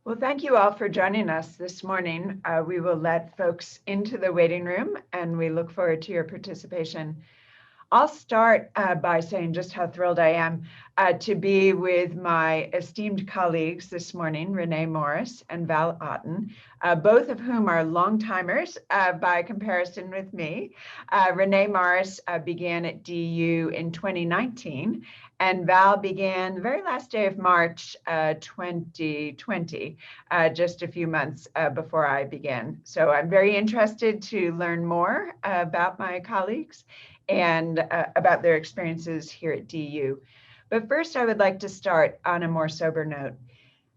Well, thank you all for joining us this morning. We will let folks into the waiting room and we look forward to your participation. I'll start by saying just how thrilled I am to be with my esteemed colleagues this morning, Renea Morris and Val Otten, both of whom are long-timers by comparison with me. Renea Morris began at DU in 2019, and Val began the very last day of March 2020, just a few months before I began. So I'm very interested to learn more about my colleagues and about their experiences here at DU. But first, I would like to start on a more sober note,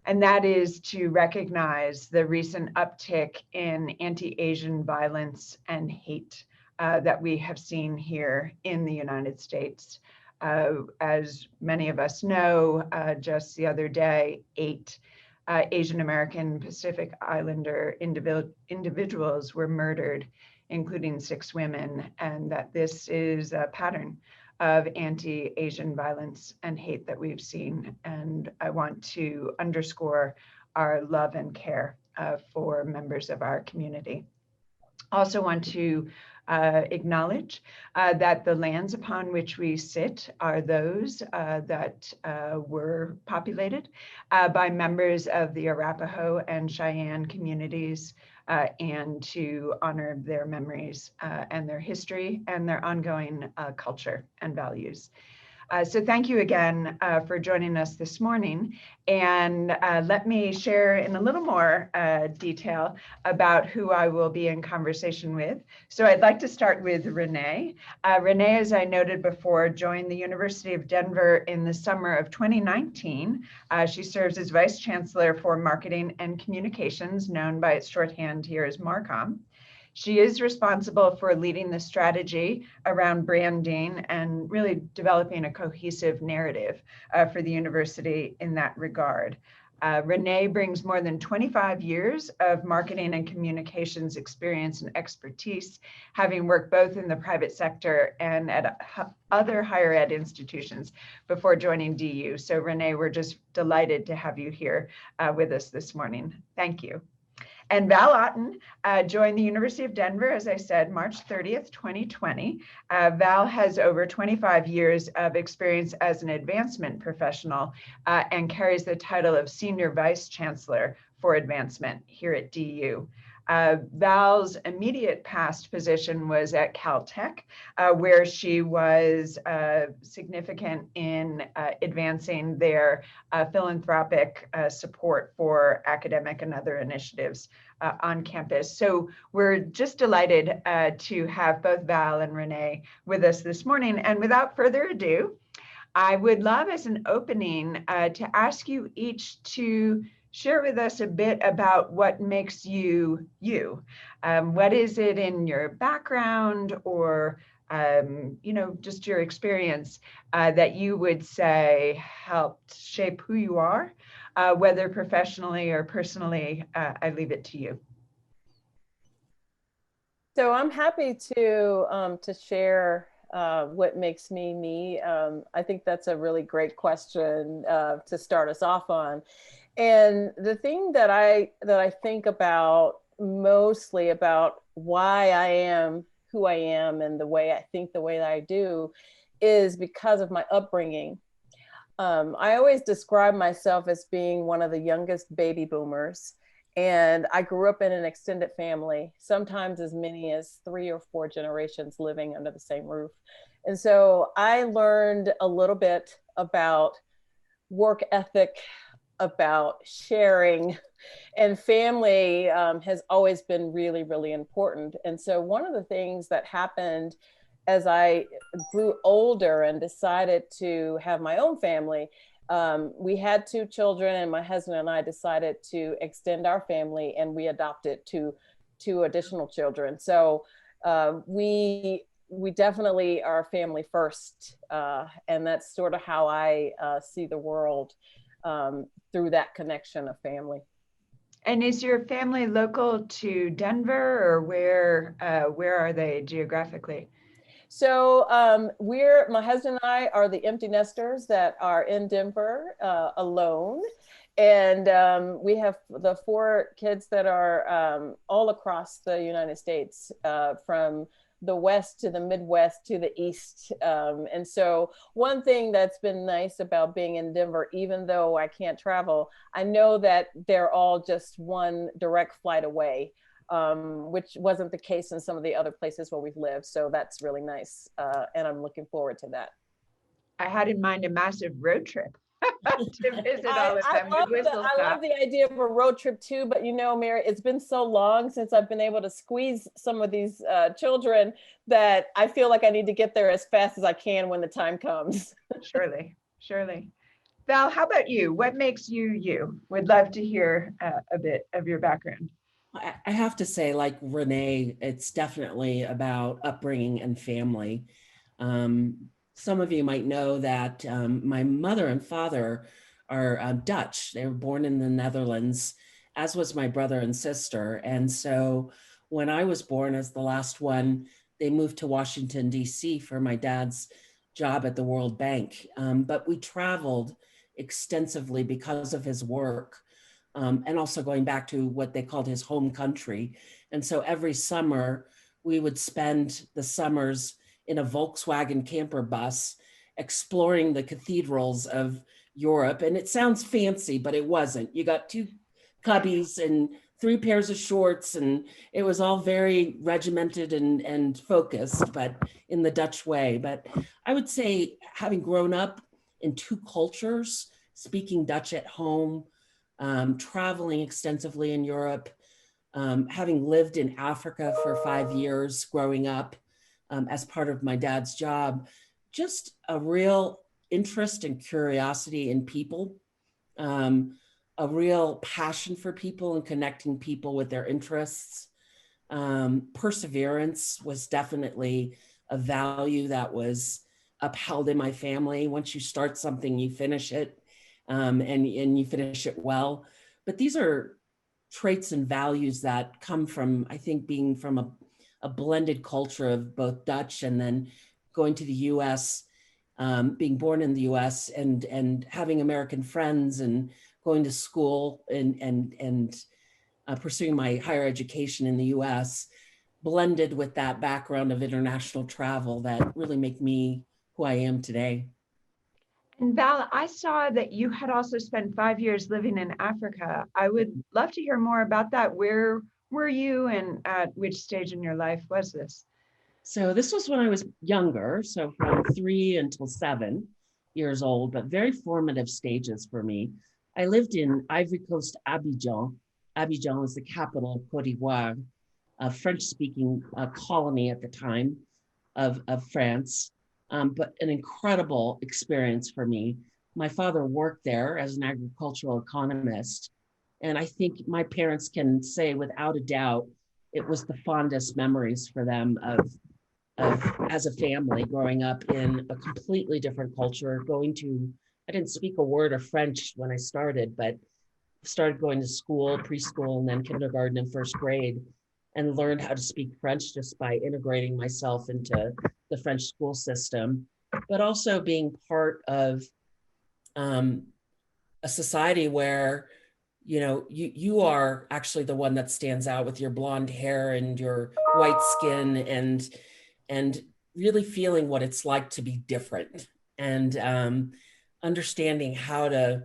and that is to recognize the recent uptick in anti-Asian violence and hate that we have seen here in the United States. As many of us know, just the other day, 8 Asian American Pacific Islander individuals were murdered, including 6 women, and that this is a pattern of anti-Asian violence and hate that we've seen. And I want to underscore our love and care for members of our community. Also want to acknowledge that the lands upon which we sit are those that were populated by members of the Arapaho and Cheyenne communities, and to honor their memories and their history and their ongoing culture and values. So thank you again for joining us this morning. And let me share in a little more detail about who I will be in conversation with. So I'd like to start with Renea. Renea, as I noted before, joined the University of Denver in the summer of 2019. She serves as Vice Chancellor for Marketing and Communications, known by its shorthand here as MarComms. She is responsible for leading the strategy around branding and really developing a cohesive narrative for the university in that regard. Renea brings more than 25 years of marketing and communications experience and expertise, having worked both in the private sector and at other higher ed institutions before joining DU. So Renea, we're just delighted to have you here with us this morning. Thank you. And Val Otten joined the University of Denver, as I said, March 30th, 2020. Val has over 25 years of experience as an advancement professional and carries the title of Senior Vice Chancellor for Advancement here at DU. Val's immediate past position was at Caltech, where she was significant in advancing their philanthropic support for academic and other initiatives on campus. So we're just delighted to have both Val and Renea with us this morning. And without further ado, I would love as an opening to ask you each to share with us a bit about what makes you you. What is it in your background or just your experience that you would say helped shape who you are, whether professionally or personally? I leave it to you. So I'm happy to share what makes me me. I think that's a really great question to start us off on. And the thing that I think about mostly about why I am who I am and the way I think the way that I do is because of my upbringing. I always describe myself as being one of the youngest baby boomers. And I grew up in an extended family, sometimes as many as 3 or 4 generations living under the same roof. And so I learned a little bit about work ethic, about sharing, and family has always been really, really important. And so one of the things that happened as I grew older and decided to have my own family, we had 2 children, and my husband and I decided to extend our family, and we adopted 2 additional children. So we definitely are family first, and that's sort of how I see the world, through that connection of family. And is your family local to Denver, or where are they geographically? So my husband and I are the empty nesters that are in Denver alone. And we have the 4 kids that are all across the United States, from the West to the Midwest to the East. And so one thing that's been nice about being in Denver, even though I can't travel, I know that they're all just one direct flight away, which wasn't the case in some of the other places where we've lived. So that's really nice. And I'm looking forward to that. I had in mind a massive road trip to visit all of them with whistle I love stop. the idea of a road trip too, but you know, Mary, it's been so long since I've been able to squeeze some of these children that I feel like I need to get there as fast as I can when the time comes. Surely, surely. Val, how about you? What makes you you? Would love to hear a bit of your background. I have to say, like Renee, it's definitely about upbringing and family. Some of you might know that my mother and father are Dutch. They were born in the Netherlands, as was my brother and sister. And so when I was born as the last one, they moved to Washington, D.C. for my dad's job at the World Bank. But we traveled extensively because of his work. And also going back to what they called his home country. And so every summer, we would spend the summers in a Volkswagen camper bus exploring the cathedrals of Europe. And it sounds fancy, but it wasn't. You got 2 cubbies and 3 pairs of shorts, and it was all very regimented and focused, but in the Dutch way. But I would say, having grown up in 2 cultures, speaking Dutch at home, traveling extensively in Europe, having lived in Africa for 5 years growing up as part of my dad's job, just a real interest and curiosity in people, a real passion for people and connecting people with their interests. Perseverance was definitely a value that was upheld in my family. Once you start something, you finish it. And you finish it well. But these are traits and values that come from, I think, being from a blended culture of both Dutch and then going to the US, being born in the US and having American friends and going to school and pursuing my higher education in the US, blended with that background of international travel that really make me who I am today. And Val, I saw that you had also spent 5 years living in Africa. I would love to hear more about that. Where were you and at which stage in your life was this? So this was when I was younger, so from 3 until 7 years old, but very formative stages for me. I lived in Ivory Coast, Abidjan. Abidjan was the capital of Cote d'Ivoire, a French-speaking colony at the time of France, but an incredible experience for me. My father worked there as an agricultural economist, and I think my parents can say without a doubt, it was the fondest memories for them of as a family growing up in a completely different culture, I didn't speak a word of French when I started, but started going to school, preschool, and then kindergarten and first grade, and learned how to speak French just by integrating myself into the French school system, but also being part of a society where you are actually the one that stands out with your blonde hair and your white skin and really feeling what it's like to be different and understanding how to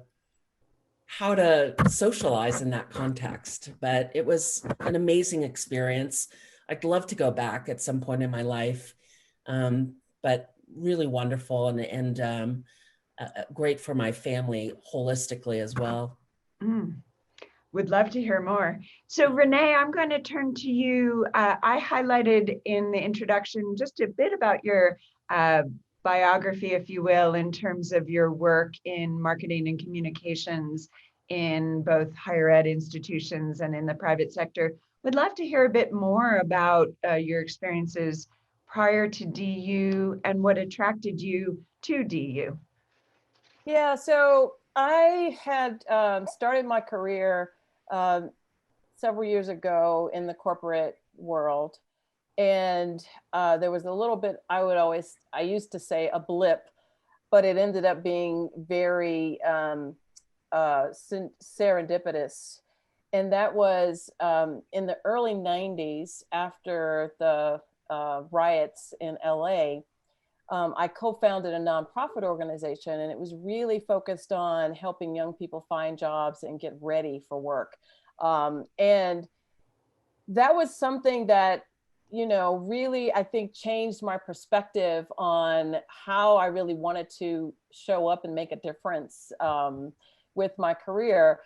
socialize in that context. But it was an amazing experience. I'd love to go back at some point in my life, but really wonderful and great for my family holistically as well. Would love to hear more. So Renee, I'm going to turn to you. I highlighted in the introduction just a bit about your biography, if you will, in terms of your work in marketing and communications in both higher ed institutions and in the private sector. Would love to hear a bit more about your experiences prior to DU and what attracted you to DU. Yeah, so I had started my career several years ago in the corporate world. And there was a little bit, I used to say a blip, but it ended up being very serendipitous. And that was in the early 90s after the riots in LA. I co-founded a nonprofit organization, and it was really focused on helping young people find jobs and get ready for work. And that was something that, you know, really, I think changed my perspective on how I really wanted to show up and make a difference with my career.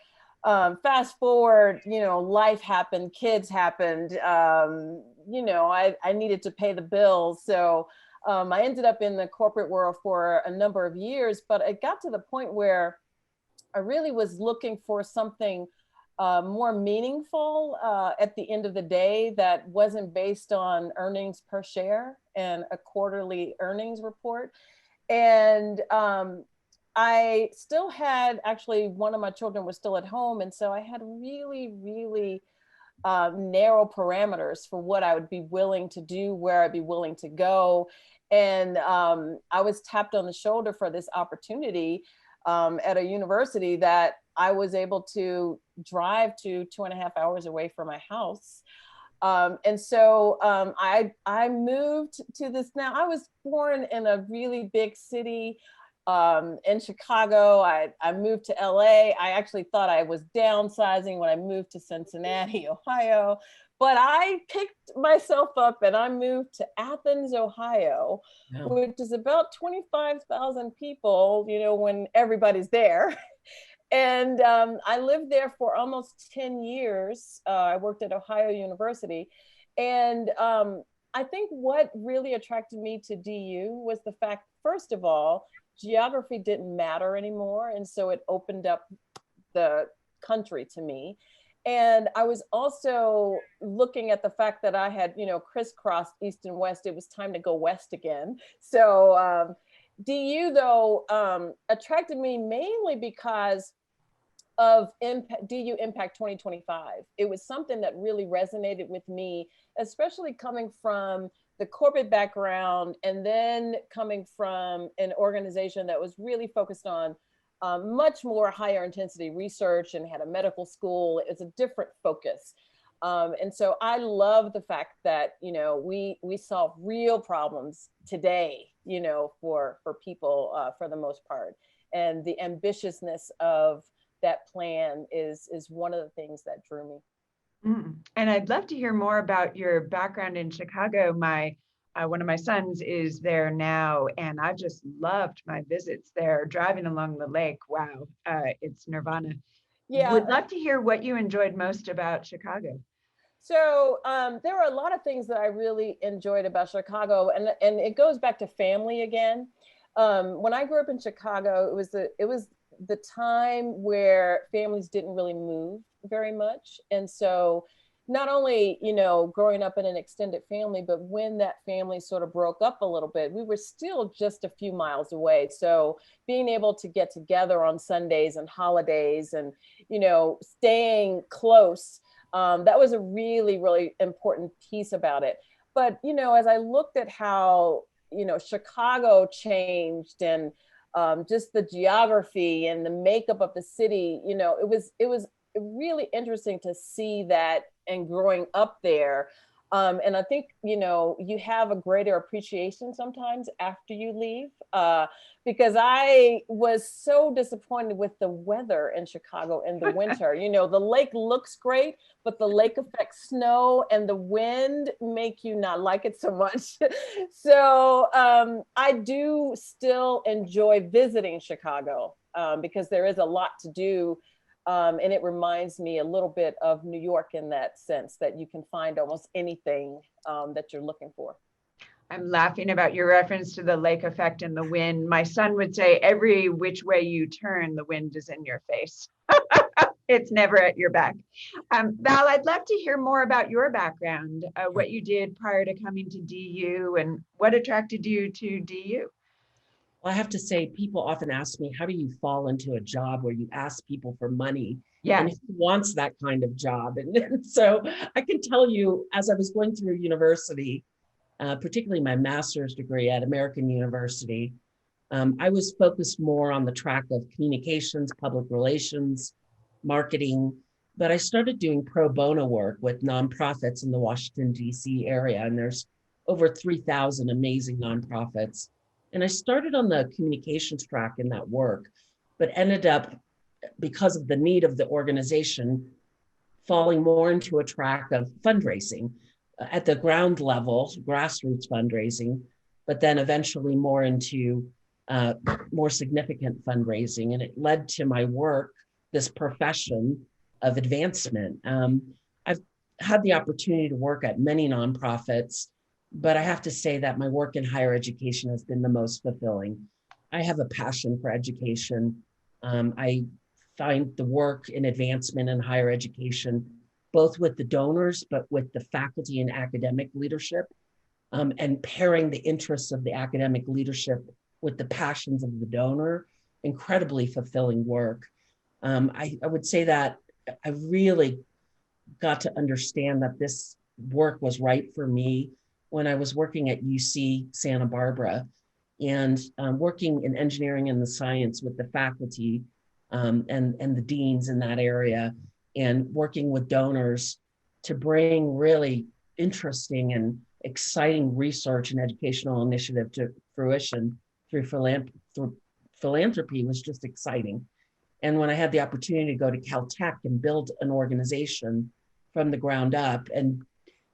Fast forward, you know, life happened, kids happened, you know, I needed to pay the bills. So I ended up in the corporate world for a number of years, but it got to the point where I really was looking for something more meaningful at the end of the day that wasn't based on earnings per share and a quarterly earnings report. And I still had, actually, one of my children was still at home. And so I had really, really narrow parameters for what I would be willing to do, where I'd be willing to go. And I was tapped on the shoulder for this opportunity at a university that I was able to drive to 2.5 hours away from my house. And so I moved to this. Now, I was born in a really big city in Chicago. I moved to LA. I actually thought I was downsizing when I moved to Cincinnati, Ohio. But I picked myself up and I moved to Athens, Ohio, which is about 25,000 people, you know, when everybody's there. And I lived there for almost 10 years. I worked at Ohio University. And I think what really attracted me to DU was the fact, first of all, geography didn't matter anymore. And so it opened up the country to me. And I was also looking at the fact that I had, you know, crisscrossed East and West. It was time to go West again. So DU, though, attracted me mainly because of DU Impact 2025. It was something that really resonated with me, especially coming from the corporate background and then coming from an organization that was really focused on much more higher intensity research and had a medical school. It's a different focus. And so I love the fact that, you know, we solve real problems today, you know, for people for the most part. And the ambitiousness of that plan is one of the things that drew me. And I'd love to hear more about your background in Chicago. One of my sons is there now, and I just loved my visits there, driving along the lake. Wow, it's nirvana. Yeah. Would love to hear what you enjoyed most about Chicago. So there were a lot of things that I really enjoyed about Chicago, and it goes back to family again. When I grew up in Chicago, it was the time where families didn't really move very much. And so not only, you know, growing up in an extended family, but when that family sort of broke up a little bit, we were still just a few miles away. So being able to get together on Sundays and holidays and, you know, staying close, that was a really, really important piece about it. But, you know, as I looked at how, you know, Chicago changed and just the geography and the makeup of the city, you know, it was really interesting to see that and growing up there. And I think, you know, you have a greater appreciation sometimes after you leave, because I was so disappointed with the weather in Chicago in the winter. You know, the lake looks great, but the lake effect snow and the wind make you not like it so much. So I do still enjoy visiting Chicago because there is a lot to do. And it reminds me a little bit of New York in that sense, that you can find almost anything that you're looking for. I'm laughing about your reference to the lake effect and the wind. My son would say, every which way you turn, the wind is in your face. It's never at your back. Val, I'd love to hear more about your background, what you did prior to coming to DU and what attracted you to DU. Well, I have to say, people often ask me, how do you fall into a job where you ask people for money? Yeah. And who wants that kind of job? And so I can tell you, as I was going through university, particularly my master's degree at American University, I was focused more on the track of communications, public relations, marketing, but I started doing pro bono work with nonprofits in the Washington, D.C. area, and there's over 3,000 amazing nonprofits. And I started on the communications track in that work, but ended up, because of the need of the organization, falling more into a track of fundraising at the ground level, grassroots fundraising, but then eventually more into more significant fundraising. And it led to my work, this profession of advancement. I've had the opportunity to work at many nonprofits, but I have to say that my work in higher education has been the most fulfilling. I have a passion for education. I find the work in advancement in higher education, both with the donors, but with the faculty and academic leadership, and pairing the interests of the academic leadership with the passions of the donor, incredibly fulfilling work. I would say that I really got to understand that this work was right for me when I was working at UC Santa Barbara and working in engineering and the science with the faculty and the deans in that area, and working with donors to bring really interesting and exciting research and educational initiative to fruition through philanthropy was just exciting. And when I had the opportunity to go to Caltech and build an organization from the ground up and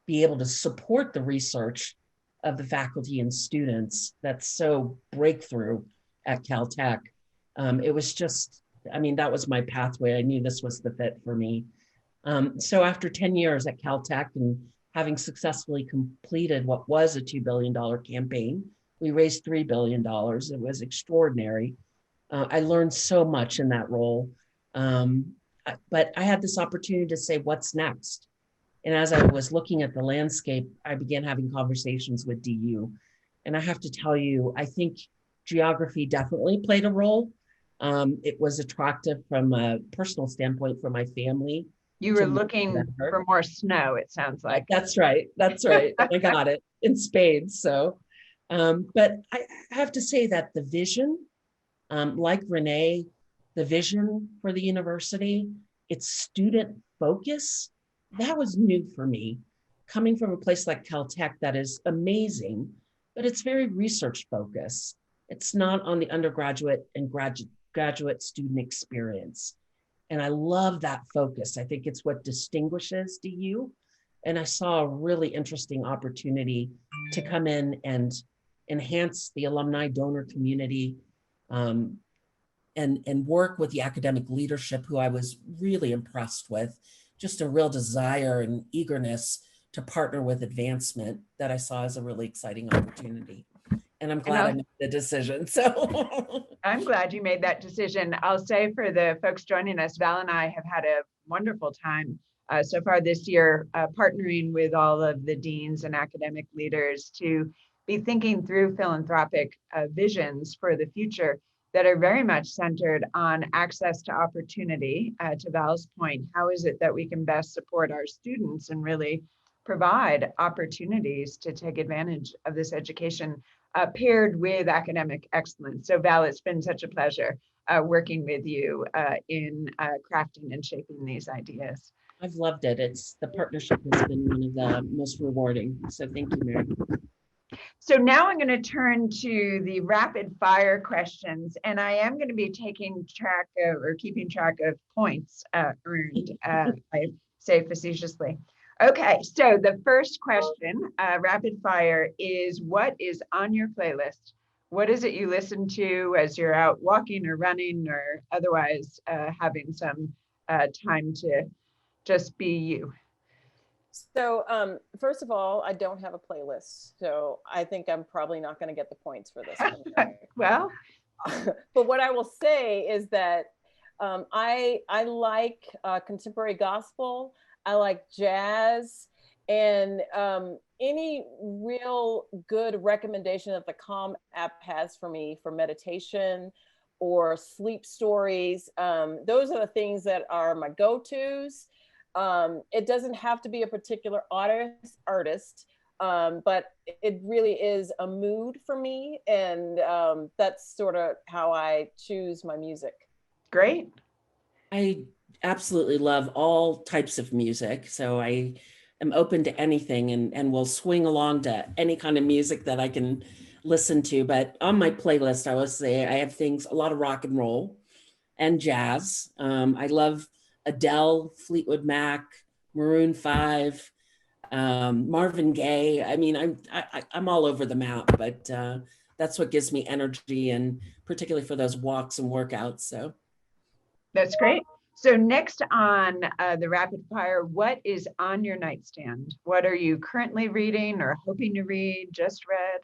be able to support the research of the faculty and students that's so breakthrough at Caltech, it was just, I mean, that was my pathway. I knew this was the fit for me. So after 10 years at Caltech and having successfully completed what was a $2 billion campaign, we raised $3 billion. It was extraordinary. I learned so much in that role. But I had this opportunity to say, what's next? And as I was looking at the landscape, I began having conversations with DU. And I have to tell you, I think geography definitely played a role. It was attractive from a personal standpoint for my family. You were looking for more snow, it sounds like. That's right. That's right. I got it in spades. So, but I have to say that the vision, like Renee, the vision for the university, its student focus, that was new for me. Coming from a place like Caltech that is amazing, but it's very research focused. It's not on the undergraduate and graduate student experience. And I love that focus. I think it's what distinguishes DU. And I saw a really interesting opportunity to come in and enhance the alumni donor community, and work with the academic leadership who I was really impressed with. Just a real desire and eagerness to partner with advancement that I saw as a really exciting opportunity. And I'm glad I made the decision. So I'm glad you made that decision. I'll say for the folks joining us, Val and I have had a wonderful time so far this year, partnering with all of the deans and academic leaders to be thinking through philanthropic visions for the future that are very much centered on access to opportunity. To Val's point, how is it that we can best support our students and really provide opportunities to take advantage of this education paired with academic excellence. So Val, it's been such a pleasure working with you in crafting and shaping these ideas. I've loved it. The partnership has been one of the most rewarding. So thank you, Mary. So now I'm going to turn to the rapid fire questions, and I am going to be taking track of or keeping track of points earned, I say facetiously. Okay, so the first question, rapid fire, is what is on your playlist? What is it you listen to as you're out walking or running or otherwise having some time to just be you? So first of all, I don't have a playlist, so I think I'm probably not going to get the points for this one. Well, but what I will say is that I like contemporary gospel. I like jazz, and any real good recommendation that the Calm app has for me for meditation or sleep stories. Those are the things that are my go-tos. It doesn't have to be a particular artist. But it really is a mood for me, and that's sort of how I choose my music. Great. I absolutely love all types of music. So I am open to anything and will swing along to any kind of music that I can listen to. But on my playlist, I will say I have things, a lot of rock and roll and jazz. I love Adele, Fleetwood Mac, Maroon 5, Marvin Gaye. I mean, I'm all over the map, but that's what gives me energy, and particularly for those walks and workouts. So That's great. So next on the rapid fire, what is on your nightstand? What are you currently reading or hoping to read, just read?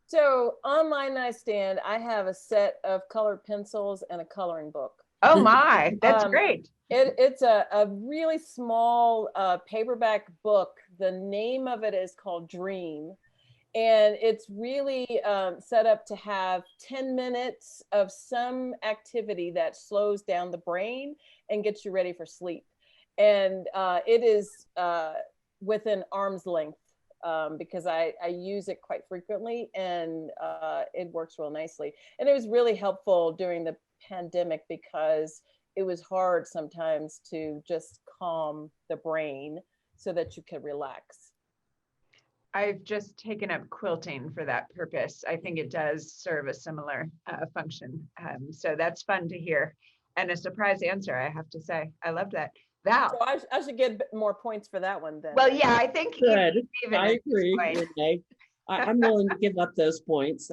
So on my nightstand, I have a set of colored pencils and a coloring book. Oh my, that's great. It's a really small paperback book. The name of it is called Dream. And it's really set up to have 10 minutes of some activity that slows down the brain and gets you ready for sleep. And it is within arm's length because I use it quite frequently, and it works real nicely. And it was really helpful during the pandemic because it was hard sometimes to just calm the brain so that you could relax. I've just taken up quilting for that purpose. I think it does serve a similar function. So that's fun to hear. And a surprise answer, I have to say. I love that. Val. So I should get more points for that one then. Well, yeah, I think good. even I agree. Renee. I'm willing to give up those points.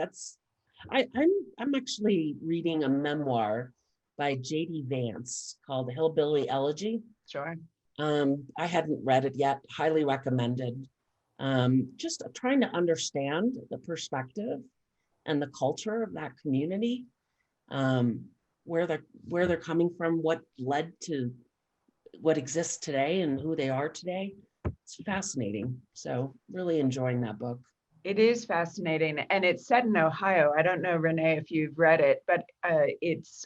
I'm actually reading a memoir by J.D. Vance called Hillbilly Elegy. Sure. I hadn't read it yet. Highly recommended. Just trying to understand the perspective and the culture of that community, where they're coming from, what led to what exists today and who they are today. It's fascinating. So really enjoying that book. It is fascinating, and it's set in Ohio. I don't know, Renee, if you've read it, but it's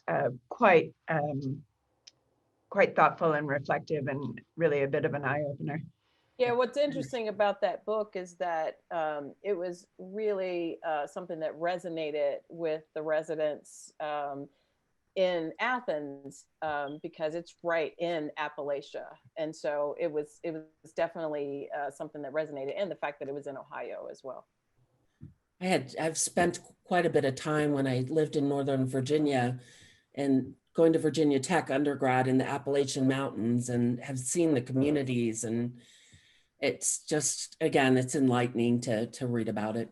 quite thoughtful and reflective, and really a bit of an eye-opener. Yeah, what's interesting about that book is that it was really something that resonated with the residents in Athens because it's right in Appalachia, and so it was definitely something that resonated, and the fact that it was in Ohio as well. I've spent quite a bit of time when I lived in Northern Virginia and going to Virginia Tech undergrad in the Appalachian Mountains, and have seen the communities, and it's just, again, it's enlightening to read about it.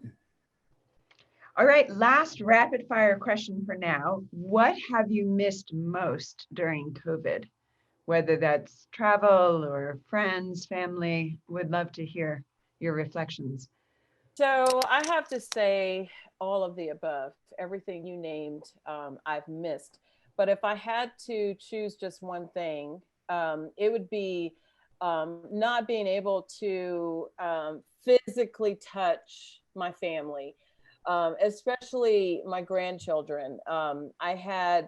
All right, last rapid fire question for now. What have you missed most during COVID? Whether that's travel or friends, family, would love to hear your reflections. So I have to say all of the above. Everything you named, I've missed. But if I had to choose just one thing, it would be not being able to physically touch my family, especially my grandchildren. I had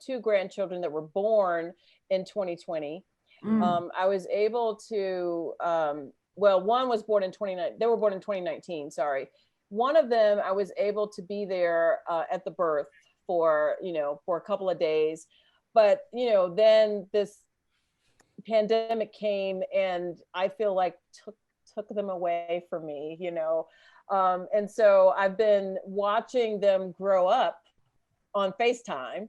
2 grandchildren that were born in 2020. I was able to, well, one was born in 2019. They were born in 2019, sorry. One of them, I was able to be there at the birth for a couple of days. But, then this pandemic came, and I feel like took them away from me, and so I've been watching them grow up on FaceTime,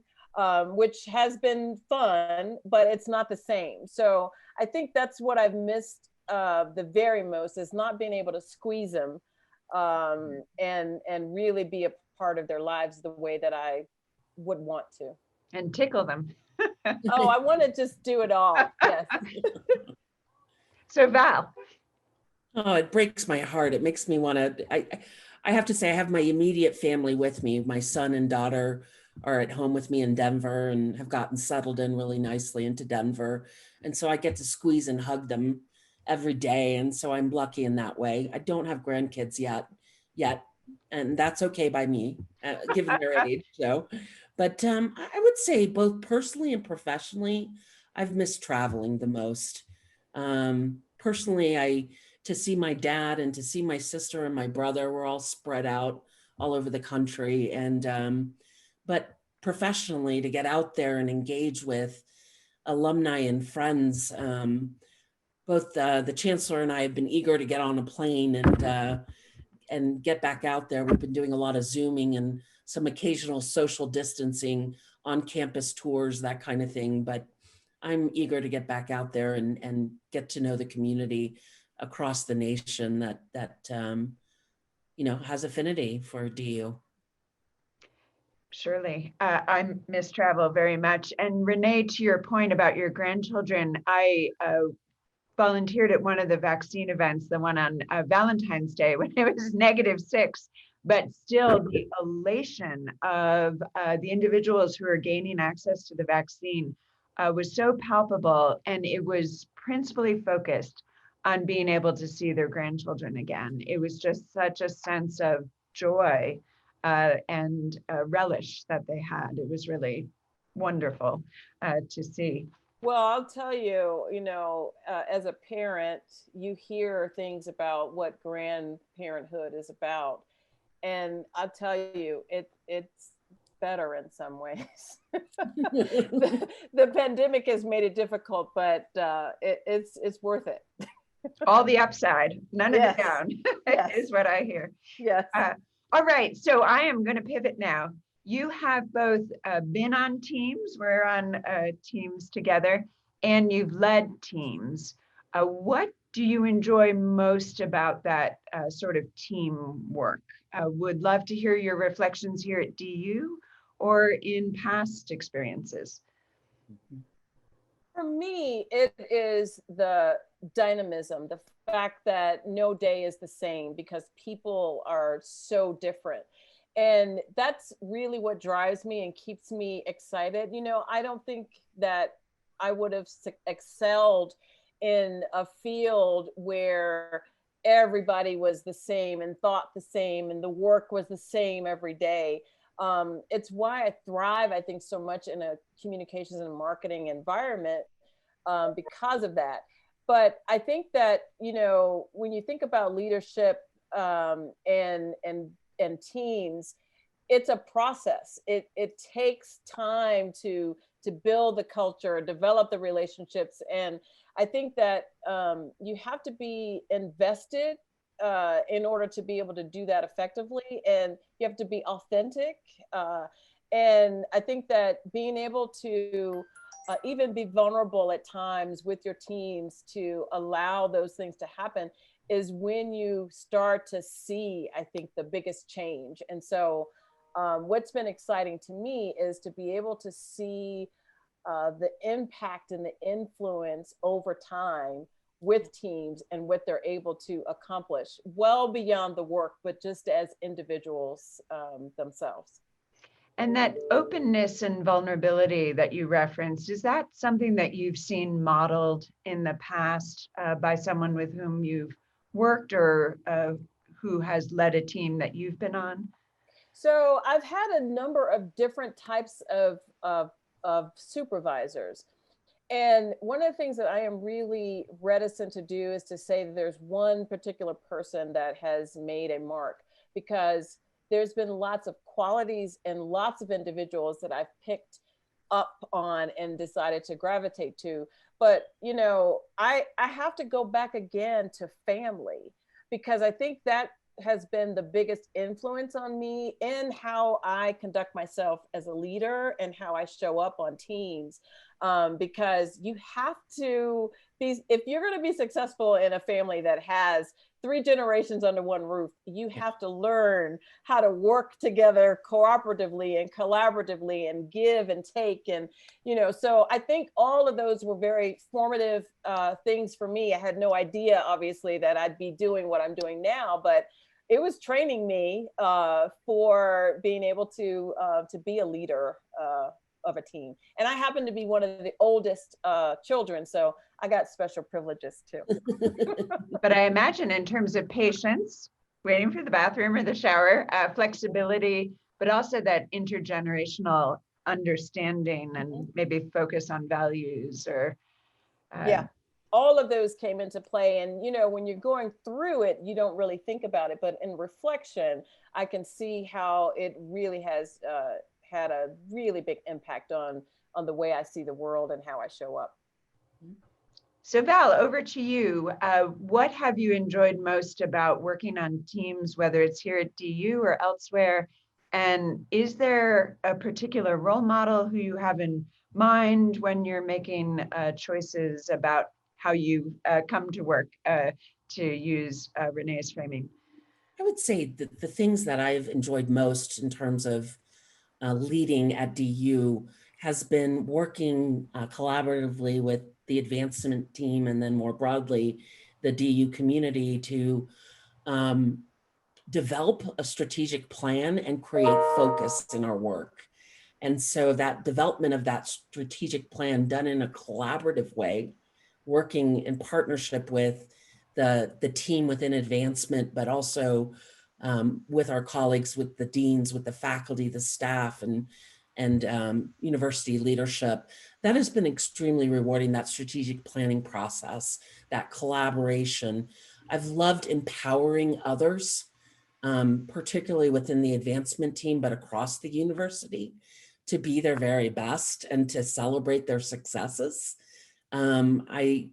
which has been fun, but it's not the same. So I think that's what I've missed the very most, is not being able to squeeze them and really be a part of their lives the way that I would want to. And tickle them. Oh, I want to just do it all. Yes. So Val. Oh, it breaks my heart. It makes me want to, I have to say, I have my immediate family with me. My son and daughter are at home with me in Denver and have gotten settled in really nicely into Denver. And so I get to squeeze and hug them every day. And so I'm lucky in that way. I don't have grandkids yet, and that's okay by me, given their age. So, but I would say both personally and professionally, I've missed traveling the most. Personally, to see my dad and to see my sister and my brother. We're all spread out all over the country. And, but professionally, to get out there and engage with alumni and friends, both the chancellor and I have been eager to get on a plane and get back out there. We've been doing a lot of Zooming and some occasional social distancing on campus tours, that kind of thing. But I'm eager to get back out there and get to know the community across the nation that you know, has affinity for DU. Surely. I miss travel very much. And Renee, to your point about your grandchildren, I volunteered at one of the vaccine events, the one on Valentine's Day when it was -6, but still the elation of the individuals who are gaining access to the vaccine was so palpable, and it was principally focused on being able to see their grandchildren again. It was just such a sense of joy and relish that they had. It was really wonderful to see. Well, I'll tell you, you know, as a parent, you hear things about what grandparenthood is about. And I'll tell you, it's better in some ways. The pandemic has made it difficult, but it's worth it. All the upside, none of Yes. the down Yes. is what I hear. Yes. All right, so I am going to pivot now. You have both been on teams, we're on teams together, and you've led teams. What do you enjoy most about that sort of teamwork? Would love to hear your reflections here at DU or in past experiences. For me, it is the dynamism, the fact that no day is the same because people are so different. And that's really what drives me and keeps me excited. You know, I don't think that I would have excelled in a field where everybody was the same and thought the same and the work was the same every day. It's why I thrive, I think, so much in a communications and marketing environment because of that. But I think that, you know, when you think about leadership and teams, it's a process. It takes time to build the culture, develop the relationships. And I think that you have to be invested in order to be able to do that effectively. And you have to be authentic. And I think that being able to even be vulnerable at times with your teams to allow those things to happen is when you start to see, I think, the biggest change. And so what's been exciting to me is to be able to see the impact and the influence over time with teams and what they're able to accomplish well beyond the work, but just as individuals themselves. And that openness and vulnerability that you referenced, is that something that you've seen modeled in the past by someone with whom you've worked or who has led a team that you've been on? So I've had a number of different types of supervisors. And one of the things that I am really reticent to do is to say that there's one particular person that has made a mark, because there's been lots of qualities and lots of individuals that I've picked up on and decided to gravitate to. But, you know, I have to go back again to family, because I think that has been the biggest influence on me in how I conduct myself as a leader and how I show up on teams. Because you have to be, if you're going to be successful in a family that has 3 generations under one roof, you have to learn how to work together cooperatively and collaboratively and give and take. And, you know, so I think all of those were very formative things for me. I had no idea, obviously, that I'd be doing what I'm doing now, but it was training me for being able to be a leader of a team. And I happen to be one of the oldest children, so I got special privileges too. But I imagine in terms of patience, waiting for the bathroom or the shower, flexibility, but also that intergenerational understanding and maybe focus on values or Yeah. all of those came into play. And, you know, when you're going through it, you don't really think about it. But in reflection, I can see how it really has had a really big impact on the way I see the world and how I show up. So Val, over to you. What have you enjoyed most about working on teams, whether it's here at DU or elsewhere? And is there a particular role model who you have in mind when you're making choices about how you come to work, to use Renea's framing? I would say that the things that I've enjoyed most in terms of leading at DU has been working collaboratively with the advancement team and then more broadly, the DU community to develop a strategic plan and create focus in our work. And so that development of that strategic plan done in a collaborative way, working in partnership with the team within advancement, but also with our colleagues, with the deans, with the faculty, the staff, and university leadership, that has been extremely rewarding, that strategic planning process, that collaboration. I've loved empowering others, particularly within the advancement team, but across the university, to be their very best and to celebrate their successes. I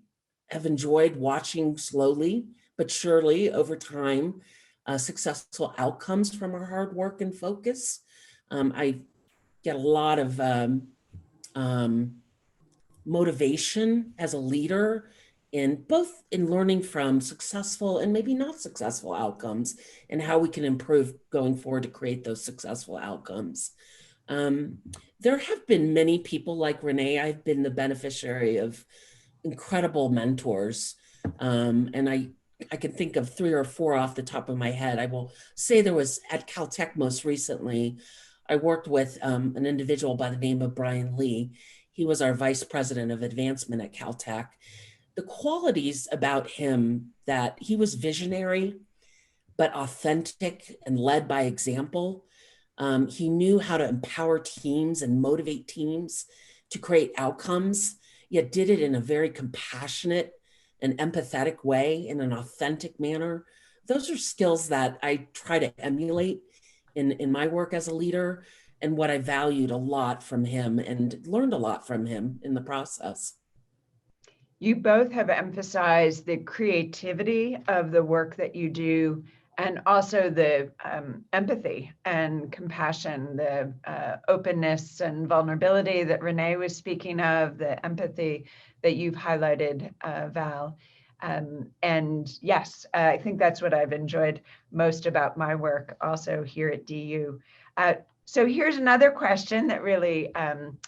have enjoyed watching slowly but surely over time successful outcomes from our hard work and focus. I get a lot of motivation as a leader in both in learning from successful and maybe not successful outcomes and how we can improve going forward to create those successful outcomes. There have been many people like Renea. I've been the beneficiary of incredible mentors. And I can think of 3 or 4 off the top of my head. I will say there was at Caltech most recently, I worked with an individual by the name of Brian Lee. He was our vice president of advancement at Caltech. The qualities about him, that he was visionary, but authentic and led by example. He knew how to empower teams and motivate teams to create outcomes, yet did it in a very compassionate and empathetic way, in an authentic manner. Those are skills that I try to emulate in my work as a leader, and what I valued a lot from him and learned a lot from him in the process. You both have emphasized the creativity of the work that you do, and also the empathy and compassion, the openness and vulnerability that Renea was speaking of, the empathy that you've highlighted, Val. And yes, I think that's what I've enjoyed most about my work also here at DU. So here's another question that really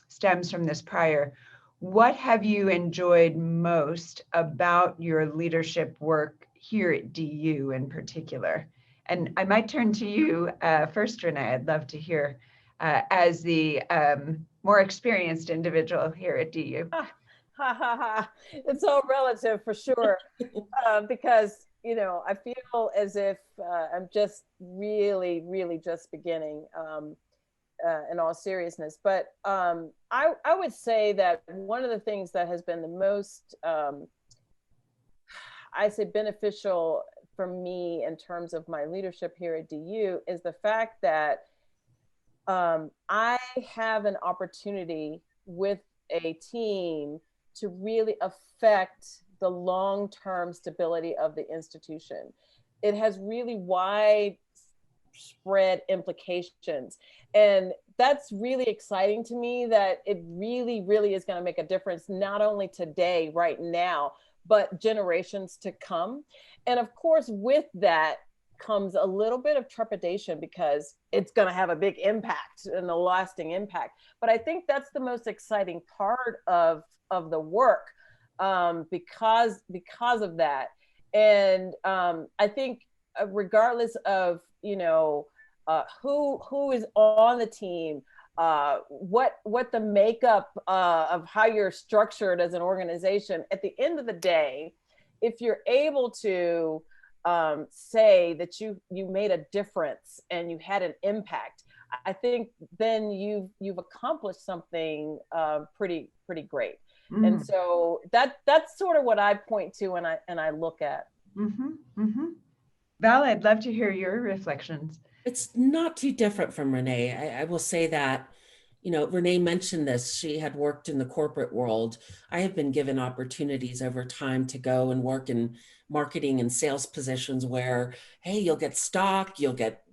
stems from this prior. What have you enjoyed most about your leadership work here at DU in particular? And I might turn to you first, Renea. I'd love to hear as the more experienced individual here at DU. It's all relative for sure, because, you know, I feel as if I'm just really just beginning. In all seriousness, but I would say that one of the things that has been the most, I say, beneficial for me in terms of my leadership here at DU is the fact that I have an opportunity with a team to really affect the long-term stability of the institution. It has really widespread implications. And that's really exciting to me, that it really is going to make a difference, not only today, right now, but generations to come. And of course, with that comes a little bit of trepidation, because it's going to have a big impact and a lasting impact. But I think that's the most exciting part of the work, because of that. And I think regardless of, you know, who is on the team, what the makeup of how you're structured as an organization, at the end of the day, if you're able to say that you made a difference and you had an impact, I think then you've accomplished something pretty great. And so that's sort of what I point to and I look at. Val, I'd love to hear your reflections. It's not too different from Renee. I will say that, you know, Renee mentioned this. She had worked in the corporate world. I have been given opportunities over time to go and work in marketing and sales positions where, hey, you'll get stock, you'll get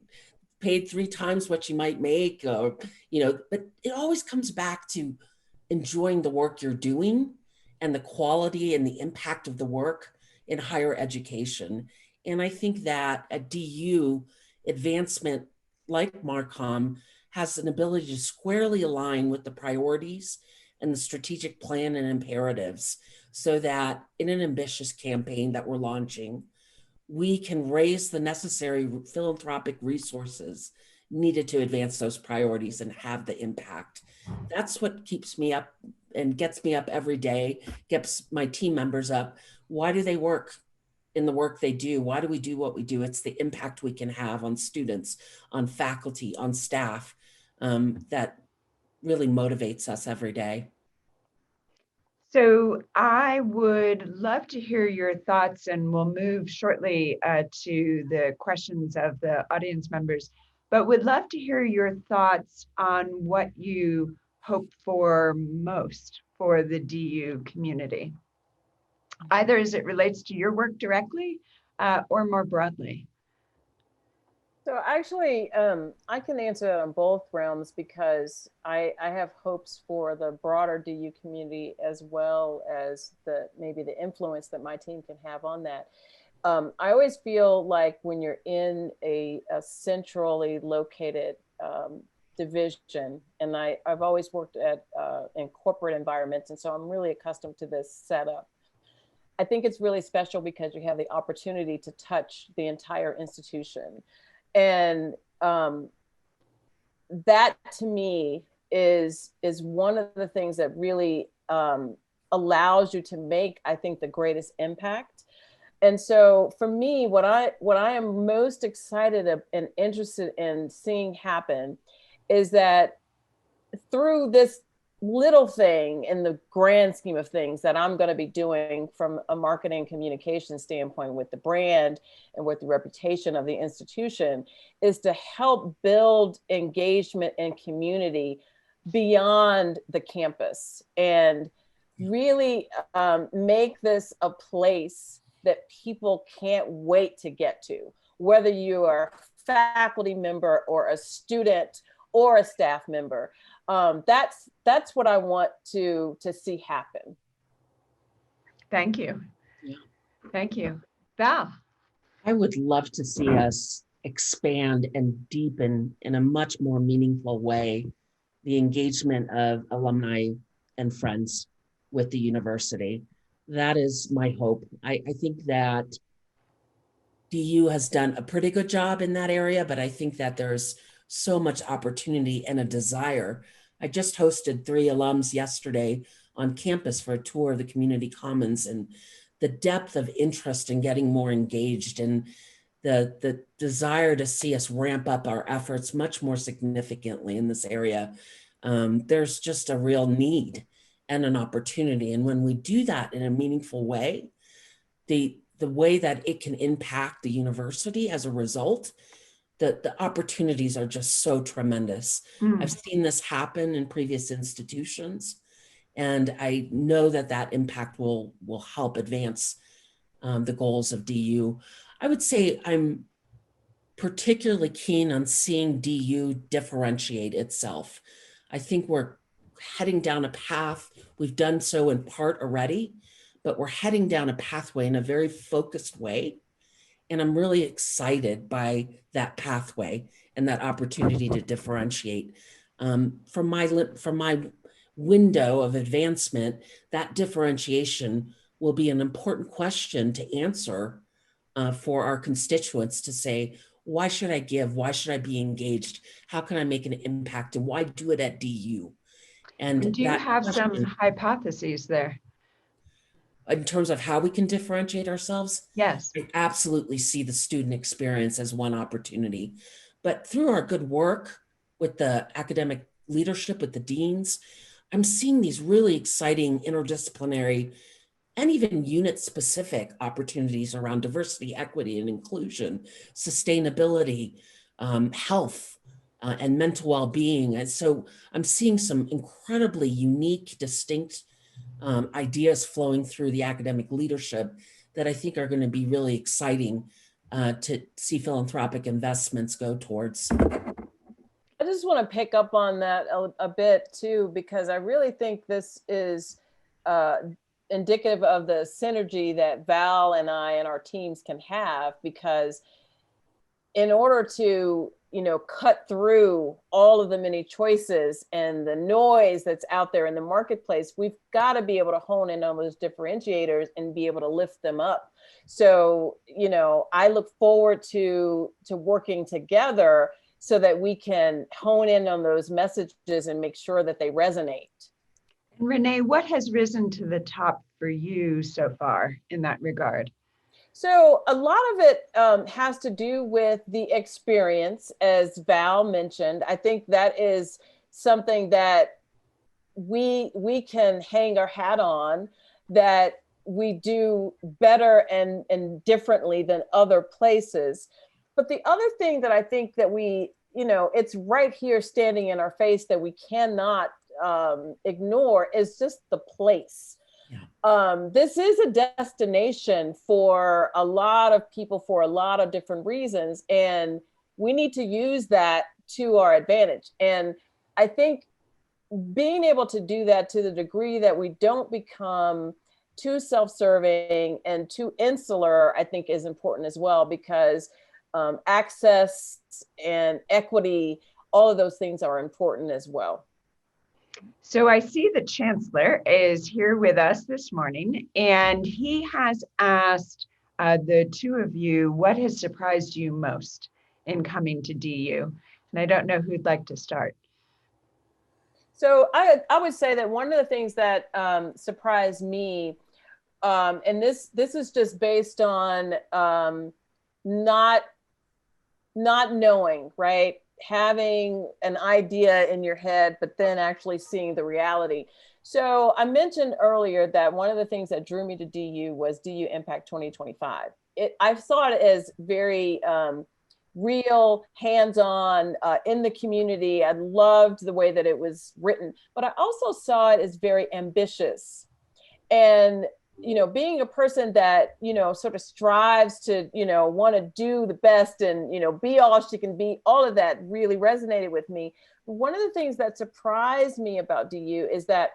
paid 3 times what you might make, or, you know, but it always comes back to enjoying the work you're doing and the quality and the impact of the work in higher education. And I think that at DU, advancement like MarCom has an ability to squarely align with the priorities and the strategic plan and imperatives so that in an ambitious campaign that we're launching, we can raise the necessary philanthropic resources needed to advance those priorities and have the impact. That's what keeps me up and gets me up every day, gets my team members up. Why do they work in the work they do? Why do we do what we do? It's the impact we can have on students, on faculty, on staff, that really motivates us every day. So I would love to hear your thoughts, and we'll move shortly to the questions of the audience members, but would love to hear your thoughts on what you hope for most for the DU community, either as it relates to your work directly or more broadly. So actually, I can answer that on both realms because I have hopes for the broader DU community as well as maybe the influence that my team can have on that. I always feel like when you're in a centrally located division, and I've always worked in corporate environments, and so I'm really accustomed to this setup. I think it's really special because you have the opportunity to touch the entire institution. And that to me is one of the things that really allows you to make, I think, the greatest impact. And so for me, what I am most excited and interested in seeing happen is that through this little thing in the grand scheme of things that I'm going to be doing from a marketing communication standpoint with the brand and with the reputation of the institution is to help build engagement and community beyond the campus and really make this a place that people can't wait to get to, whether you are a faculty member or a student or a staff member. That's what I want to see happen. Thank you. Yeah. Thank you. Val. I would love to see us expand and deepen in a much more meaningful way the engagement of alumni and friends with the university. That is my hope. I think that DU has done a pretty good job in that area, but I think that there's so much opportunity and a desire. I just hosted 3 alums yesterday on campus for a tour of the community commons, and the depth of interest in getting more engaged and the desire to see us ramp up our efforts much more significantly in this area. There's just a real need and an opportunity. And when we do that in a meaningful way, the way that it can impact the university as a result, the opportunities are just so tremendous. I've seen this happen in previous institutions, and I know that that impact will help advance the goals of DU. I would say I'm particularly keen on seeing DU differentiate itself. I think we're heading down a path. We've done so in part already, but we're heading down a pathway in a very focused way. And I'm really excited by that pathway and that opportunity to differentiate. From my window of advancement, that differentiation will be an important question to answer for our constituents to say, why should I give? Why should I be engaged? How can I make an impact? And why do it at DU? And do you have some hypotheses there? In terms of how we can differentiate ourselves? Yes. I absolutely see the student experience as one opportunity. But through our good work with the academic leadership, with the deans, I'm seeing these really exciting interdisciplinary and even unit-specific opportunities around diversity, equity, and inclusion, sustainability, health, and mental well-being. And so I'm seeing some incredibly unique, distinct ideas flowing through the academic leadership that I think are going to be really exciting to see philanthropic investments go towards. I just want to pick up on that a bit too, because I really think this is indicative of the synergy that Val and I and our teams can have, because in order to, cut through all of the many choices and the noise that's out there in the marketplace, we've got to be able to hone in on those differentiators and be able to lift them up. So, I look forward to working together so that we can hone in on those messages and make sure that they resonate. And Renee, what has risen to the top for you so far in that regard? So a lot of it has to do with the experience, as Val mentioned. I think that is something that we can hang our hat on, that we do better and differently than other places. But the other thing that I think that we, it's right here standing in our face that we cannot ignore is just the place. Yeah. This is a destination for a lot of people for a lot of different reasons, and we need to use that to our advantage. And I think being able to do that to the degree that we don't become too self-serving and too insular, I think is important as well, because access and equity, all of those things are important as well. So I see the Chancellor is here with us this morning, and he has asked the two of you, what has surprised you most in coming to DU? And I don't know who'd like to start. So I would say that one of the things that surprised me, and this is just based on not knowing, right? Having an idea in your head, but then actually seeing the reality. So I mentioned earlier that one of the things that drew me to DU was DU Impact 2025. I saw it as very real, hands-on, in the community. I loved the way that it was written, but I also saw it as very ambitious. And being a person that, sort of strives to, want to do the best and, be all she can be, all of that really resonated with me. One of the things that surprised me about DU is that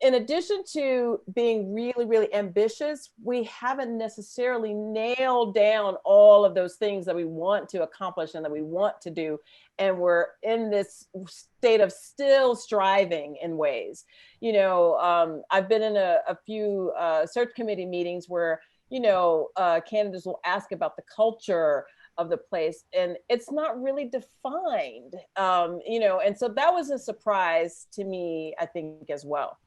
in addition to being really, really ambitious, we haven't necessarily nailed down all of those things that we want to accomplish and that we want to do. And we're in this state of still striving in ways. I've been in a few search committee meetings where, candidates will ask about the culture of the place, and it's not really defined, and so that was a surprise to me, I think, as well.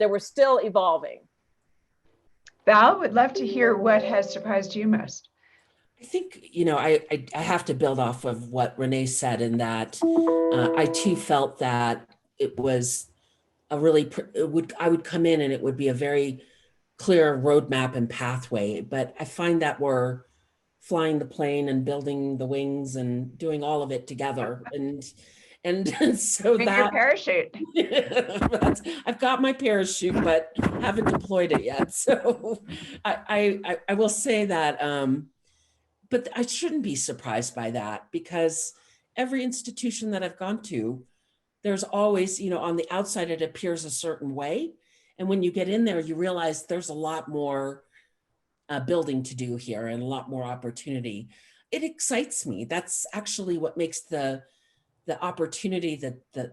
That we're still evolving. Val, would love to hear what has surprised you most. I think, I have to build off of what Renee said, in that I too felt that it was I would come in and it would be a very clear roadmap and pathway, but I find that we're flying the plane and building the wings and doing all of it together. And so Bring your parachute. I've got my parachute, but haven't deployed it yet. So I will say that, but I shouldn't be surprised by that, because every institution that I've gone to, there's always, on the outside, it appears a certain way. And when you get in there, you realize there's a lot more building to do here and a lot more opportunity. It excites me. That's actually what makes the opportunity, the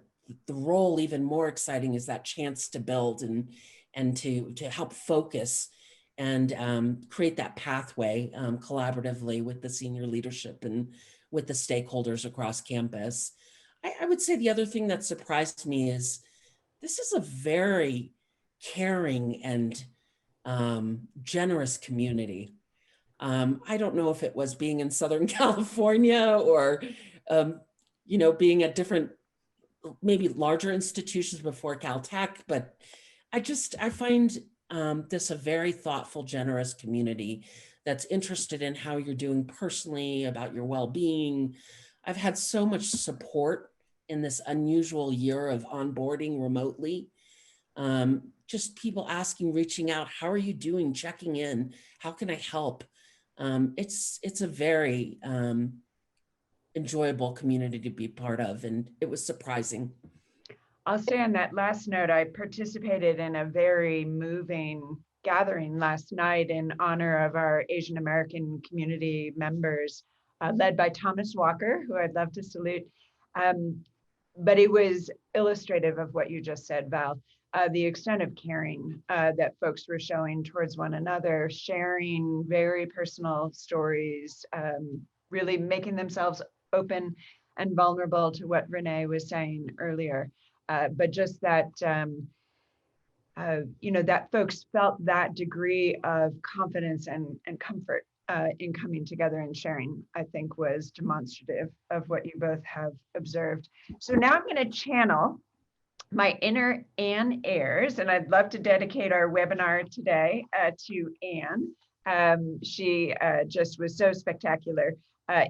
role even more exciting, is that chance to build and to help focus and create that pathway collaboratively with the senior leadership and with the stakeholders across campus. I would say the other thing that surprised me is this is a very caring and generous community. I don't know if it was being in Southern California or, being at different maybe larger institutions before Caltech, but I find this a very thoughtful, generous community that's interested in how you're doing personally, about your well-being. I've had so much support in this unusual year of onboarding remotely. Just people asking, reaching out, how are you doing, checking in, how can I help? It's a very enjoyable community to be part of, and it was surprising. I'll say on that last note, I participated in a very moving gathering last night in honor of our Asian American community members, led by Thomas Walker, who I'd love to salute. But it was illustrative of what you just said, Val, the extent of caring that folks were showing towards one another, sharing very personal stories, really making themselves open and vulnerable to what Renee was saying earlier. But just that, that folks felt that degree of confidence and comfort in coming together and sharing, I think was demonstrative of what you both have observed. So now I'm going to channel my inner Ann Ayers, and I'd love to dedicate our webinar today to Ann. She just was so spectacular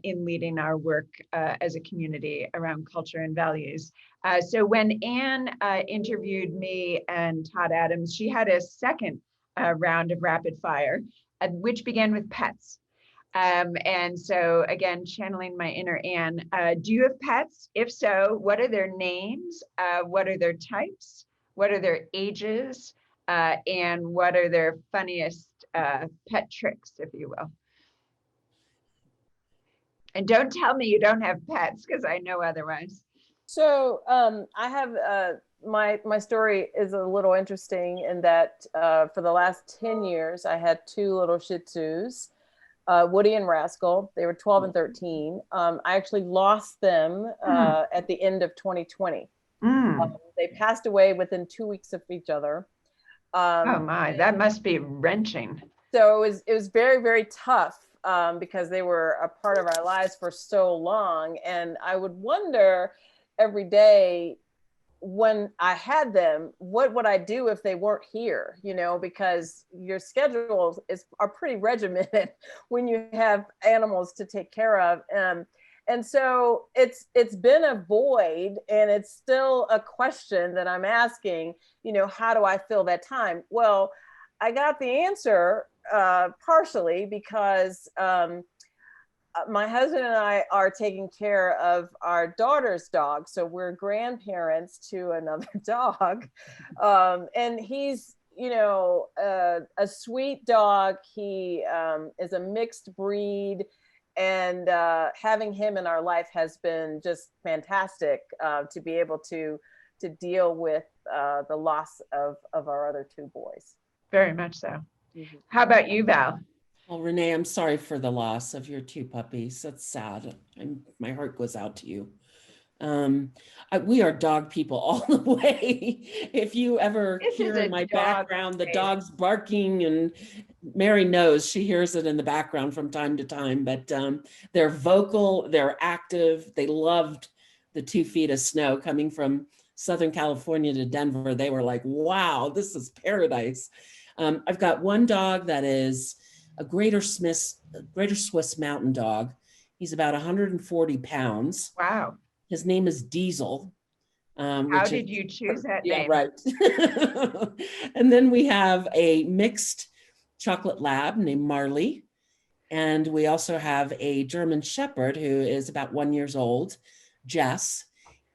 in leading our work as a community around culture and values. So when Ann interviewed me and Todd Adams, she had a second round of rapid fire, which began with pets. And so again, channeling my inner Ann, do you have pets? If so, what are their names? What are their types? What are their ages? And what are their funniest pet tricks, if you will? And don't tell me you don't have pets, because I know otherwise. So I have, my story is a little interesting in that for the last 10 years, I had two little Shih Tzus, Woody and Rascal. They were 12 and 13. I actually lost them at the end of 2020. They passed away within 2 weeks of each other. Oh my, that must be wrenching. So it was very, very tough because they were a part of our lives for so long. And I would wonder every day when I had them, what would I do if they weren't here? You know, because your schedules are pretty regimented when you have animals to take care of. And so it's been a void, and it's still a question that I'm asking, you know, how do I fill that time? Well, I got the answer partially because my husband and I are taking care of our daughter's dog. So we're grandparents to another dog. And he's, you know, a sweet dog. He is a mixed breed. And having him in our life has been just fantastic to be able to deal with the loss of our other two boys. Very much so. Mm-hmm. How about you, Val? Well, Renee, I'm sorry for the loss of your two puppies. That's sad. My heart goes out to you. We are dog people all the way. If you ever hear in my background, the dog's barking, and Mary knows, she hears it in the background from time to time, but they're vocal, they're active. They loved the 2 feet of snow coming from Southern California to Denver. They were like, wow, this is paradise. I've got one dog that is a Greater Swiss Mountain Dog. He's about 140 pounds. Wow. His name is Diesel. How did you choose that name? Yeah, right. And then we have a mixed chocolate lab named Marley. And we also have a German Shepherd who is about 1 year old, Jess,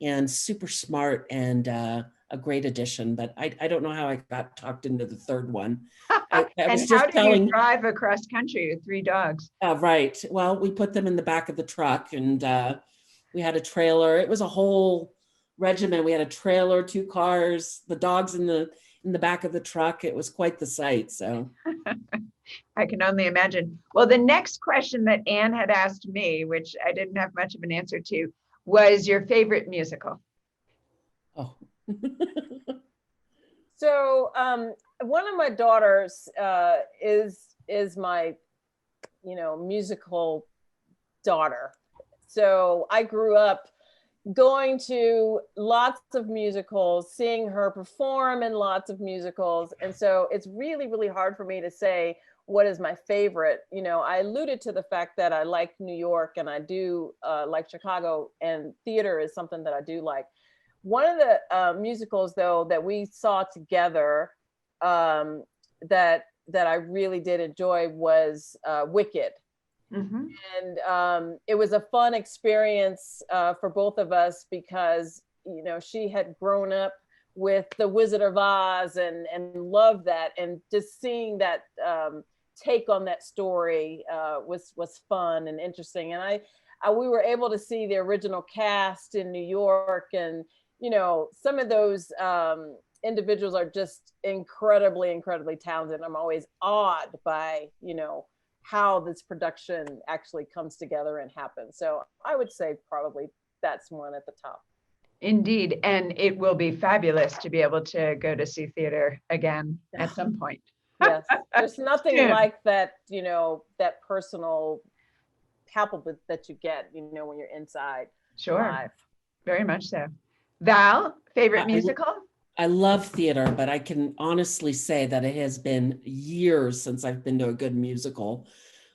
and super smart and a great addition. But I don't know how I got talked into the third one. And how did you drive across country with 3 dogs? Right. Well, we put them in the back of the truck, and we had a trailer. It was a whole regimen. We had a trailer, 2 cars, the dogs in the back of the truck. It was quite the sight. So I can only imagine. Well, the next question that Ann had asked me, which I didn't have much of an answer to, was your favorite musical? Oh. So one of my daughters is my, you know, musical daughter. So I grew up, going to lots of musicals, seeing her perform in lots of musicals. And so it's really, really hard for me to say what is my favorite. You know, I alluded to the fact that I like New York and I do like Chicago, and theater is something that I do like. One of the musicals, though, that we saw together that I really did enjoy was Wicked. Mm-hmm. And it was a fun experience for both of us because, you know, she had grown up with the Wizard of Oz and loved that, and just seeing that take on that story was fun and interesting. And we were able to see the original cast in New York, and you know, some of those individuals are just incredibly talented. I'm always awed by, you know, how this production actually comes together and happens. So I would say probably that's one at the top. Indeed. And it will be fabulous to be able to go to see theater again at some point. Yes, there's nothing Soon. like that, you know, that personal palpable that you get, you know, when you're inside. Sure. Live. Very much so. Val, favorite musical? I love theater, but I can honestly say that it has been years since I've been to a good musical.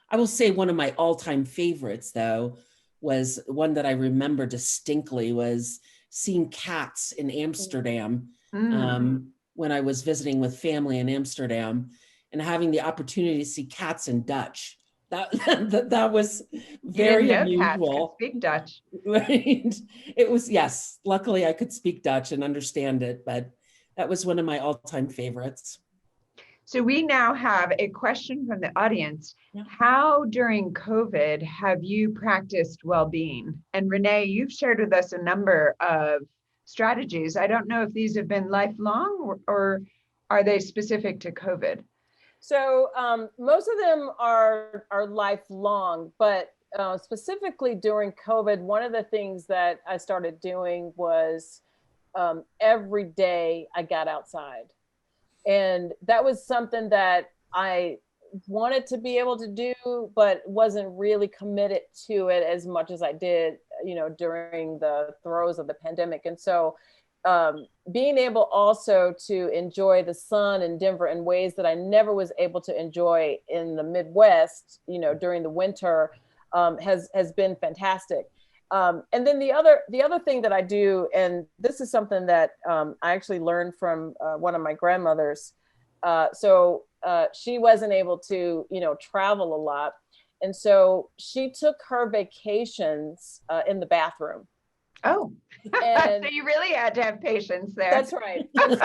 I will say one of my all-time favorites, though, was one that I remember distinctly, was seeing Cats in Amsterdam when I was visiting with family in Amsterdam, and having the opportunity to see Cats in Dutch. That was very unusual. Cats could speak Dutch. Right. It was, yes. Luckily, I could speak Dutch and understand it, but that was one of my all-time favorites. So we now have a question from the audience. Yeah. How during COVID have you practiced well-being? And Renee, you've shared with us a number of strategies. I don't know if these have been lifelong or are they specific to COVID? So most of them are lifelong, but specifically during COVID, one of the things that I started doing was every day I got outside. And that was something that I wanted to be able to do, but wasn't really committed to it as much as I did, you know, during the throes of the pandemic. And so being able also to enjoy the sun in Denver in ways that I never was able to enjoy in the Midwest, you know, during the winter has been fantastic. And then the other thing that I do, and this is something that I actually learned from one of my grandmothers. So she wasn't able to, you know, travel a lot. And so she took her vacations in the bathroom. Oh, and so you really had to have patience there. That's right. And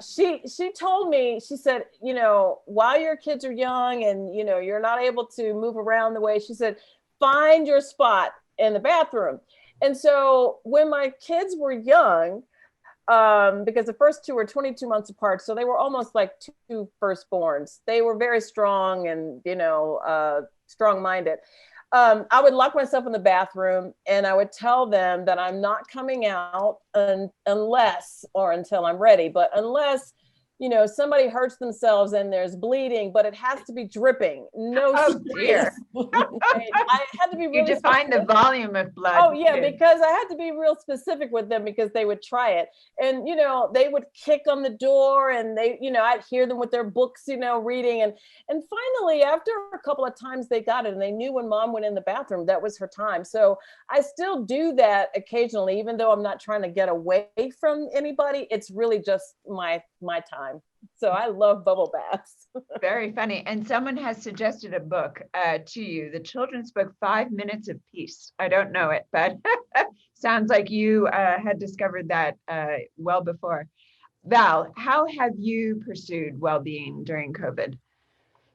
so, she told me, she said, you know, while your kids are young and, you know, you're not able to move around the way, she said, find your spot in the bathroom. And so when my kids were young, because the first two were 22 months apart, so they were almost like two firstborns. They were very strong and, you know, strong-minded. I would lock myself in the bathroom and I would tell them that I'm not coming out unless or until I'm ready, but unless, you know, somebody hurts themselves and there's bleeding, but it has to be dripping. No, oh dear. I had to be really You define the volume of blood. Oh yeah, because I had to be real specific with them because they would try it. And, you know, they would kick on the door and they, you know, I'd hear them with their books, you know, reading. And finally, after a couple of times they got it and they knew when mom went in the bathroom, that was her time. So I still do that occasionally, even though I'm not trying to get away from anybody. It's really just my time. So I love bubble baths. Very funny. And someone has suggested a book to you, the children's book, 5 Minutes of Peace. I don't know it, but sounds like you had discovered that well before. Val, how have you pursued well-being during COVID?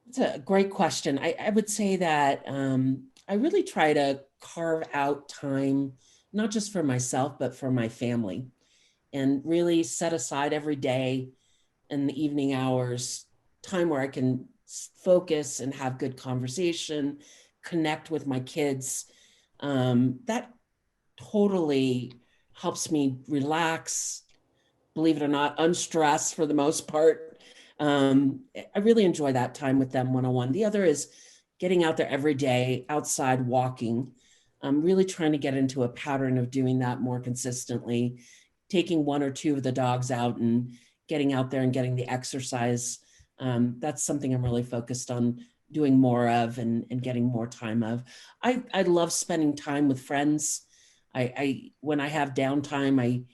It's a great question. I would say that I really try to carve out time, not just for myself, but for my family, and really set aside every day in the evening hours, time where I can focus and have good conversation, connect with my kids. That totally helps me relax, believe it or not, unstressed for the most part. I really enjoy that time with them one-on-one. The other is getting out there every day, outside walking. I'm really trying to get into a pattern of doing that more consistently, taking 1 or 2 of the dogs out and getting out there and getting the exercise. That's something I'm really focused on doing more of and getting more time of. I love spending time with friends. When I have downtime,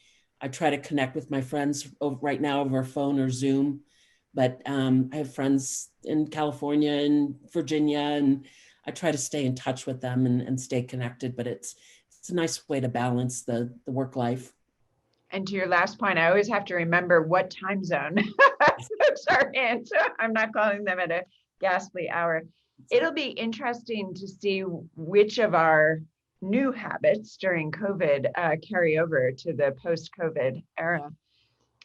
I try to connect with my friends right now over phone or Zoom. But I have friends in California and Virginia, and I try to stay in touch with them and stay connected. But it's a nice way to balance the work life. And to your last point, I always have to remember what time zone folks are in. So I'm not calling them at a ghastly hour. It'll be interesting to see which of our new habits during COVID carry over to the post-COVID era.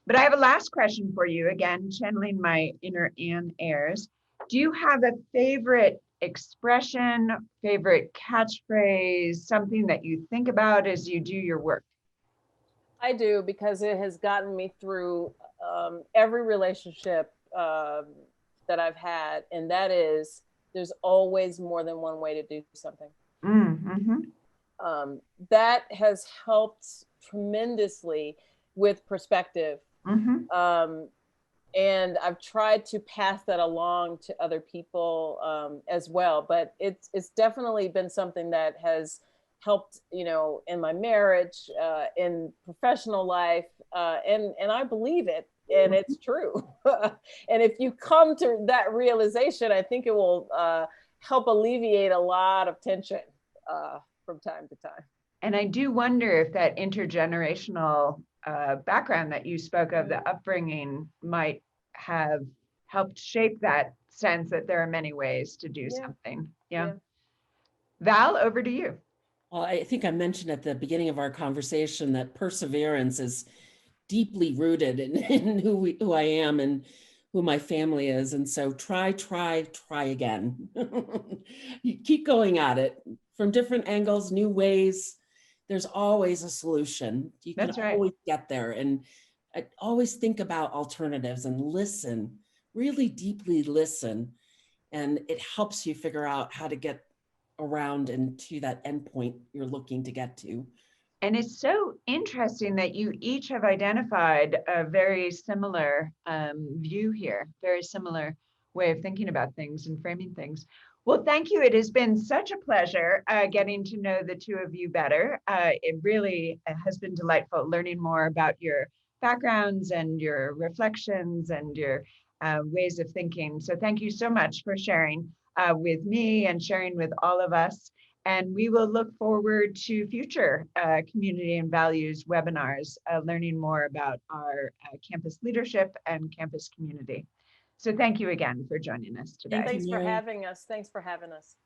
But I have a last question for you, again, channeling my inner Ann Ayers. Do you have a favorite expression, favorite catchphrase, something that you think about as you do your work? I do, because it has gotten me through every relationship that I've had, and that is, there's always more than one way to do something. Mm-hmm. That has helped tremendously with perspective. Mm-hmm. And I've tried to pass that along to other people as well. But it's definitely been something that has helped, you know, in my marriage, in professional life, and I believe it, and it's true. And if you come to that realization, I think it will help alleviate a lot of tension from time to time. And I do wonder if that intergenerational background that you spoke of, the upbringing, might have helped shape that sense that there are many ways to do something. Yeah. Val, over to you. Well, I think I mentioned at the beginning of our conversation that perseverance is deeply rooted in who I am and who my family is. And so try again. You keep going at it from different angles, new ways. There's always a solution. You can always get there. And I always think about alternatives and listen, really deeply listen. And it helps you figure out how to get around and to that endpoint you're looking to get to. And it's so interesting that you each have identified a very similar view here, very similar way of thinking about things and framing things. Well, thank you. It has been such a pleasure getting to know the two of you better. It really has been delightful learning more about your backgrounds and your reflections and your ways of thinking. So thank you so much for sharing with me and sharing with all of us. And we will look forward to future community and values webinars, learning more about our campus leadership and campus community. So thank you again for joining us today. Thanks for having us. Thanks for having us.